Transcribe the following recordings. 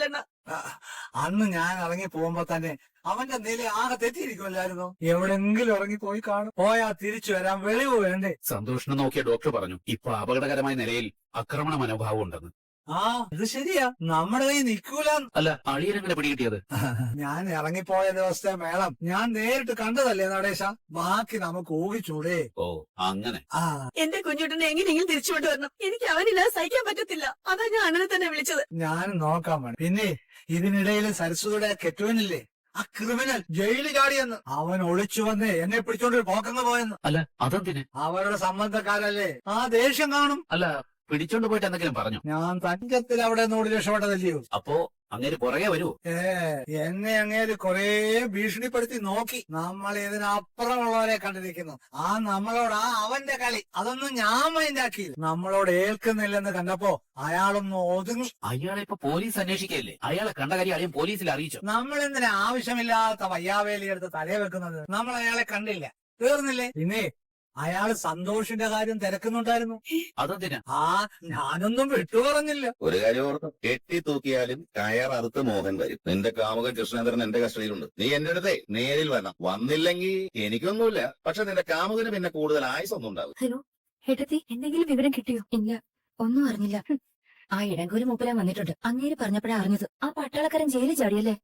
അറിയില്ലണ്ണ. അന്ന് ഞാൻ ഇറങ്ങി പോകുമ്പോ തന്നെ അവന്റെ നില ആകെ തെറ്റിയിരിക്കുമല്ലായിരുന്നോ? എവിടെങ്കിലും ഇറങ്ങിപ്പോയി കാണും. പോയാ തിരിച്ചു വരാൻ വെളിവ് വേണ്ടേ? സന്തോഷിനെ നോക്കിയ ഡോക്ടർ പറഞ്ഞു ഇപ്പൊ അപകടകരമായ നിലയിൽ ആക്രമണ മനോഭാവം ഉണ്ടെന്ന്. ആ ഇത് ശരിയാ, നമ്മുടെ കൈ നിൽക്കൂല. അല്ല, അളിയനെങ്ങനെ പിടികിട്ടിയത്? ഞാൻ ഇറങ്ങിപ്പോയ ദിവസത്തെ മേളം ഞാൻ നേരിട്ട് കണ്ടതല്ലേ നടേശ. ബാക്കി നമുക്ക് ഊഹിച്ചൂടെ? ഓ അങ്ങനെ. ആ എന്റെ കുഞ്ഞുട്ടനെ എങ്ങനെയെങ്കിലും തിരിച്ചു കൊണ്ടുവരണം. എനിക്ക് അവനില്ലാതെ സഹിക്കാൻ പറ്റത്തില്ല. അതാ ഞാൻ അണ്ണനെ തന്നെ വിളിച്ചത്. ഞാൻ നോക്കാൻ വേണം. പിന്നെ ഇതിനിടയിൽ സരസ്വതിയുടെ കെട്ടുവനില്ലേ, ആ ക്രിമിനൽ ജയിലിൽ ചാടിയെന്ന്. അവൻ ഒളിച്ചു വന്ന് എന്നെ പിടിച്ചോണ്ട് പോക്കങ്ങ് പോയെന്ന്. അല്ല, അതെന്തിന്? അവരുടെ സംബന്ധക്കാരല്ലേ, ആ ദേഷ്യം കാണും. അല്ല, പിടിച്ചോണ്ട് പോയിട്ട് എന്തെങ്കിലും പറഞ്ഞു? ഞാൻ തഞ്ചത്തിൽ അവിടെ നോടി രക്ഷപ്പെട്ടതല്ലയോ. അപ്പോ അങ്ങേര് പുറകെ വരുമോ? എന്നെ അങ്ങേര് കൊറേ ഭീഷണിപ്പെടുത്തി നോക്കി. നമ്മൾ ഇതിനപ്പുറമുള്ളവരെ കണ്ടിരിക്കുന്നു. നമ്മളോട് അവന്റെ കളി അതൊന്നും ഞാൻ മൈൻഡാക്കിയില്ല. നമ്മളോട് ഏൽക്കുന്നില്ലെന്ന് കണ്ടപ്പോ അയാളൊന്ന് ഒതുങ്ങി. അയാളെ ഇപ്പൊ പോലീസ് അന്വേഷിക്കല്ലേ? അയാളെ കണ്ട കാര്യം അളിയൻ പോലീസിൽ അറിയിച്ചു. നമ്മൾ എന്തിനാ ആവശ്യമില്ലാത്ത വയ്യാവേലി എടുത്ത് തലേ വെക്കുന്നത്? നമ്മൾ അയാളെ കണ്ടില്ല, തീർന്നില്ലേ? പിന്നെ അയാള് സന്തോഷിന്റെ കാര്യം തിരക്കുന്നുണ്ടായിരുന്നു. അതെന്തിനാ? ഞാനൊന്നും വിട്ടുപറഞ്ഞില്ല. ഒരു കാര്യം ഓർത്ത്, കെട്ടി തൂക്കിയാലും കയർ അറുത്ത് മോഹൻ വരും. നിന്റെ കാമുകൻ കൃഷ്ണേന്ദ്രൻ എന്റെ കസ്റ്റഡിയിലുണ്ട്. നീ എന്റെ അടുത്തേ നേരിൽ വരണം. വന്നില്ലെങ്കിൽ എനിക്കൊന്നുമില്ല, പക്ഷെ നിന്റെ കാമുകന് പിന്നെ കൂടുതൽ ആയുസൊന്നും ഉണ്ടാവും. ഹലോ ഏട്ടത്തി, എന്തെങ്കിലും വിവരം കിട്ടിയോ? ഇല്ല, ഒന്നും അറിഞ്ഞില്ല. ആ ഇടങ്കൂര് മൂപ്പരാൻ വന്നിട്ടുണ്ട്. അങ്ങേര് പറഞ്ഞപ്പോഴാ അറിഞ്ഞത്. ആ പട്ടാളക്കാരൻ ജയിലിൽ ചാടിയല്ലേ?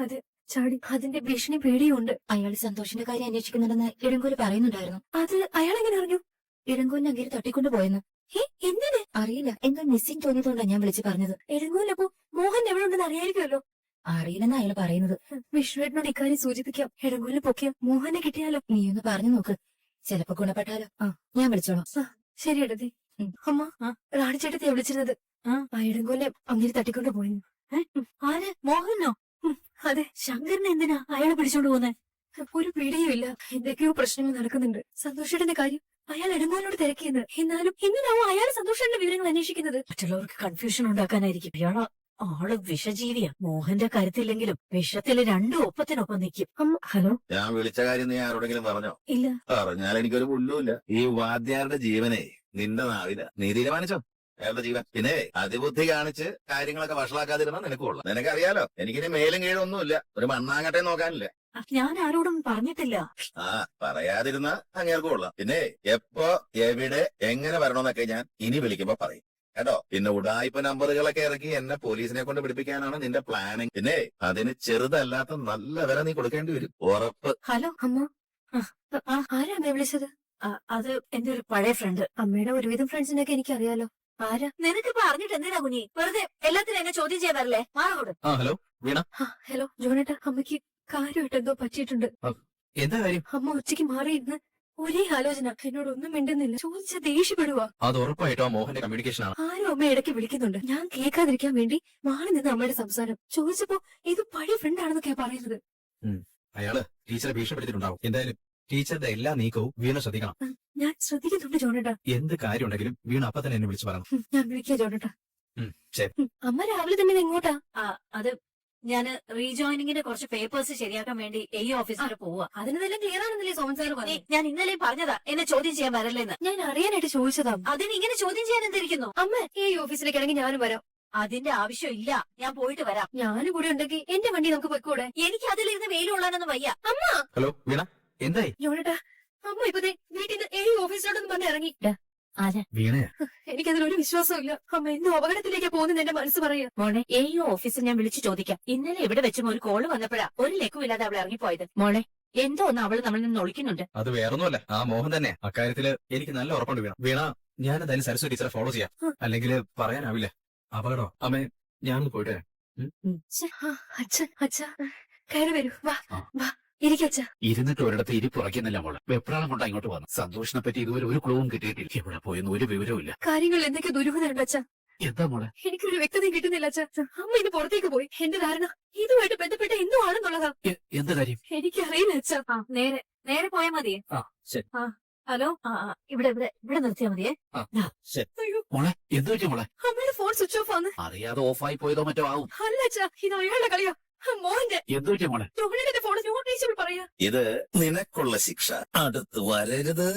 അത് ചാടി. അതിന്റെ ഭീഷണി പേടിയുണ്ട്. അയാൾ സന്തോഷിന്റെ കാര്യം അന്വേഷിക്കുന്നുണ്ടെന്ന് ഇടങ്കൂര് പറയുന്നുണ്ടായിരുന്നു. അത് അയാൾ എങ്ങനെ അറിഞ്ഞു? ഇടങ്കൂരിനെ അങ്ങേര് തട്ടിക്കൊണ്ടു പോയെന്ന്. എന്തിന് അറിയില്ല, എന്തോ മിസ്സിംഗ് തോന്നിയതുകൊണ്ടാണ് ഞാൻ വിളിച്ചു പറഞ്ഞത്. ഇടങ്കൂരിനപ്പോ മോഹൻ എവിടെ ഉണ്ടെന്ന് അറിയായിരിക്കുമല്ലോ. അറിയില്ലെന്ന് അയാൾ പറയുന്നത്. വിഷ്ണുവേട്ടനോട് ഇക്കാര്യം സൂചിപ്പിക്കാം. ഇടങ്കൂരിനെ പൊക്കിയ മോഹനെ കിട്ടിയാലോ? നീ ഒന്ന് പറഞ്ഞു നോക്ക്, ചിലപ്പോ ഗുണപ്പെട്ടാലോ. ഞാൻ വിളിച്ചോളാം. ശരി ഏട്ടത്തി. അമ്മ, റാണിച്ചേട്ടത്തിയെ വിളിച്ചിരുന്നത്. ആ ഇടങ്കൂരിനെ അങ്ങേര് തട്ടിക്കൊണ്ടു പോയി. ആര്? മോഹനോ? അതെ. ശങ്കരനെ എന്തിനാ അയാളെ പിടിച്ചോണ്ട് പോകുന്നത്? ഒരു പിടിയും ഇല്ല. എന്തൊക്കെയോ പ്രശ്നങ്ങൾ നടക്കുന്നുണ്ട്. സന്തോഷേട്ടന്റെ കാര്യം അയാൾ ഇടങ്കോലിനോട് തിരക്കിയെന്ന്. എന്നാലും എന്തിനാവും അയാൾ സന്തോഷേട്ടന്റെ വിവരങ്ങൾ അന്വേഷിക്കുന്നത്? മറ്റുള്ളവർക്ക് കൺഫ്യൂഷൻ ഉണ്ടാക്കാനായിരിക്കും. ഇയാള് ആള് വിഷജീവിയാ. മോഹന്റെ കാര്യത്തില്ലെങ്കിലും വിഷത്തില് രണ്ടും ഒപ്പത്തിനൊപ്പം നിൽക്കും. ഹലോ, ഞാൻ വിളിച്ച കാര്യം നീ ആരോടെങ്കിലും പറഞ്ഞോ? ഇല്ല. പറഞ്ഞാൽ എനിക്കൊരു പുല്ലുമില്ല. ഈ വാദ്യാരുടെ ജീവനെ നിന്റെ നാവില. നീ തീരുമാനിച്ചോ അയാളുടെ ജീവൻ? പിന്നെ അതിബുദ്ധി കാണിച്ച് കാര്യങ്ങളൊക്കെ വഷളാക്കാതിരുന്ന നിനക്ക് കൊള്ളാം. നിനക്കറിയാലോ, എനിക്കിനി മേലും കീഴും ഒന്നുമില്ല. ഒരു മണ്ണാങ്കട്ടെ നോക്കാനില്ല. ഞാൻ ആരോടും പറഞ്ഞിട്ടില്ല. പറയാതിരുന്ന അങ്ങേർക്ക് കൊള്ളാം. പിന്നെ എപ്പോ എവിടെ എങ്ങനെ വരണമെന്നൊക്കെ ഞാൻ ഇനി വിളിക്കുമ്പോ പറയും കേട്ടോ. പിന്നെ ഉടായ്പ നമ്പറുകളൊക്കെ ഇറക്കി എന്നെ പോലീസിനെ കൊണ്ട് പിടിപ്പിക്കാനാണ് നിന്റെ പ്ലാനിങ്. പിന്നെ അതിന് ചെറുതല്ലാത്ത നല്ല വില നീ കൊടുക്കേണ്ടി വരും, ഉറപ്പ്. ഹലോ അമ്മ. ആരാ അമ്മയെ വിളിച്ചത്? അത് എന്റെ ഒരു പഴയ ഫ്രണ്ട്. അമ്മയുടെ ഒരുവിധം ഫ്രണ്ട്സിനൊക്കെ എനിക്കറിയാലോ. ആരാ? നിനക്കിപ്പോ അറിഞ്ഞിട്ട് എന്തിനാ കുഞ്ഞി? വെറുതെ എല്ലാത്തിനും എന്നെ ചോദ്യം ചെയ്യാൻ വരല്ലേ? മാറോട്. ഹലോ വീണ. ഹലോ ജോണേട്ടാ, അമ്മയ്ക്ക് കാര്യമായിട്ട് എന്തോ പറ്റിയിട്ടുണ്ട്. എന്താ കാര്യം? അമ്മ ഉച്ചയ്ക്ക് മാറിയിരുന്ന് ഒരേ ആലോചന. എന്നോടൊന്നും മിണ്ടുന്നില്ല. ചോദിച്ച ദേഷ്യപ്പെടുവാ. അത് ഉറപ്പായിട്ടോ ആ മോഹന്റെ കമ്മ്യൂണിക്കേഷൻ ആണ്. ആരും അമ്മ ഇടയ്ക്ക് വിളിക്കുന്നുണ്ട്. ഞാൻ കേൾക്കാതിരിക്കാൻ വേണ്ടി മാറി നിന്ന് അമ്മയുടെ സംസാരം. ചോദിച്ചപ്പോ ഇത് പഴയ ഫ്രണ്ട് ആണെന്നൊക്കെയാ പറയുന്നത്. അയാള് ടീച്ചറെ ഭീഷണിപ്പെടുത്തിയിട്ടുണ്ടാവും. എന്തായാലും ടീച്ചറുടെ എല്ലാ നീക്കവും വീണ ശ്രദ്ധിക്കണം. ഞാൻ ശ്രദ്ധിക്കുന്നുണ്ട് ജോണേട്ടാ. എന്ത് കാര്യം ഉണ്ടെങ്കിലും വീണ അപ്പൊ തന്നെ എന്നെ വിളിച്ചു പറയണം. ഞാൻ വിളിക്കാം ജോണേട്ടാ. ശരി. അമ്മ രാവിലെ തന്നെ എങ്ങോട്ടാ? അത് ഞാന് റീജോയിനിങ്ങിന്റെ കുറച്ച് പേപ്പേഴ്സ് ശരിയാക്കാൻ വേണ്ടി ഓഫീസിൽ പോവാ. അതിനെല്ലാം ക്ലിയർ ആണെന്നല്ലേ സോമൻ സാർ പറഞ്ഞു. ഞാൻ ഇന്നലെ പറഞ്ഞതാ എന്നെ ചോദ്യം ചെയ്യാൻ വരല്ലേന്ന്. ഞാൻ അറിയാനായിട്ട് ചോദിച്ചതാ. അതിന് ഇങ്ങനെ ചോദ്യം ചെയ്യാൻ എന്തിരിക്കുന്നു? അമ്മ ഓഫീസിലേക്ക് ആണെങ്കിൽ ഞാനും വരാം. അതിന്റെ ആവശ്യമില്ല, ഞാൻ പോയിട്ട് വരാം. ഞാനും കൂടി ഉണ്ടെങ്കിൽ എന്റെ വണ്ടി നമുക്ക് പൊയ്ക്കൂടെ? എനിക്ക് അതിലിരുന്ന് വെയിൽ കൊള്ളാനൊന്നും വയ്യ. അമ്മ. ഹലോ വീണ, എന്തായി? ജോണേട്ടാ, അമ്മ ഇപ്പൊ വീട്ടിൽ നിന്ന് ഓഫീസിലോട്ടൊന്നും പറഞ്ഞ് ഇറങ്ങി. വീണയാ? എനിക്കതിലൊരു വിശ്വാസമില്ല. അമ്മ എന്നും അപകടത്തിലേക്ക് പോകുന്ന എന്റെ മനസ്സ് പറയാ. മോളെ, ഓഫീസിൽ ഞാൻ വിളിച്ചു ചോദിക്കാം. ഇന്നലെ ഇവിടെ വെച്ചും ഒരു കോള് വന്നപ്പോഴാ ഒരു ലക്കുമില്ലാതെ അവൾ ഇറങ്ങിപ്പോയത്. മോളെ, എന്തോ ഒന്ന് അവള് നമ്മളിൽ നിന്ന് ഒളിക്കുന്നുണ്ട്. അത് വേറൊന്നുമല്ല, ആ മോഹൻ തന്നെ. അക്കാര്യത്തില് എനിക്ക് നല്ല ഉറപ്പുണ്ട് വീണ. വീണ, ഞാൻ എന്തായാലും സരസ്വതി ടീച്ചറെ ഫോളോ ചെയ്യാം. അല്ലെങ്കിൽ പറയാനാവില്ല. അപകടോ. അമ്മേ, ഞാനൊന്ന് പോയിട്ട് വരാം. അച്ഛാ കയറി വരൂ. വാ വാ ഇരിക്കച്ച. ഇരുന്നിട്ട് ഒരിടത്ത് ഇരിപ്പുറയ്ക്കുന്നില്ല മോളെ. വെപ്രാളം കൊണ്ട് അങ്ങോട്ട് വന്നു. സന്തോഷിനെ പറ്റി ഇതുവരെ ഒരു ക്ലൂവും കിട്ടിയിട്ടില്ല. ഇവിടെ പോയെന്ന് ഒരു വിവരവും. കാര്യങ്ങൾ എന്തൊക്കെ ദുരൂഹതയുണ്ട് അച്ഛാ. എന്താ മോളെ? എനിക്കൊരു വ്യക്തതയും കിട്ടുന്നില്ല അച്ഛാ. അമ്മ ഇന്ന് പുറത്തേക്ക് പോയി. എന്റെ ധാരണ ഇതുമായിട്ട് ബന്ധപ്പെട്ട എന്തോ ആണെന്നുള്ളതാ. എന്ത് കാര്യം? എനിക്കറിയില്ല അച്ഛാ. നേരെ നേരെ പോയാ മതിയേ. ശരി. ഹലോ, ഇവിടെ ഇവിടെ ഇവിടെ നിർത്തിയാ മതിയേ. മോളെ, എന്ത് പറ്റി മോളെ? അമ്മയുടെ ഫോൺ സ്വിച്ച് ഓഫ് ആണ്. അറിയാതെ ഓഫായി പോയതോ മറ്റോ ആവും. അല്ല അച്ഛാ, ഇത് അയാളുടെ കളിയാ. മോഹന്റെ. എന്ത് പറ്റി മോളെ? ജോണിയുടെ ഫോൺ നോട്ട് റീച്ചബിൾ പറയാ. ഇത് നിനക്കുള്ള ശിക്ഷ. അടുത്ത് വരരുത്.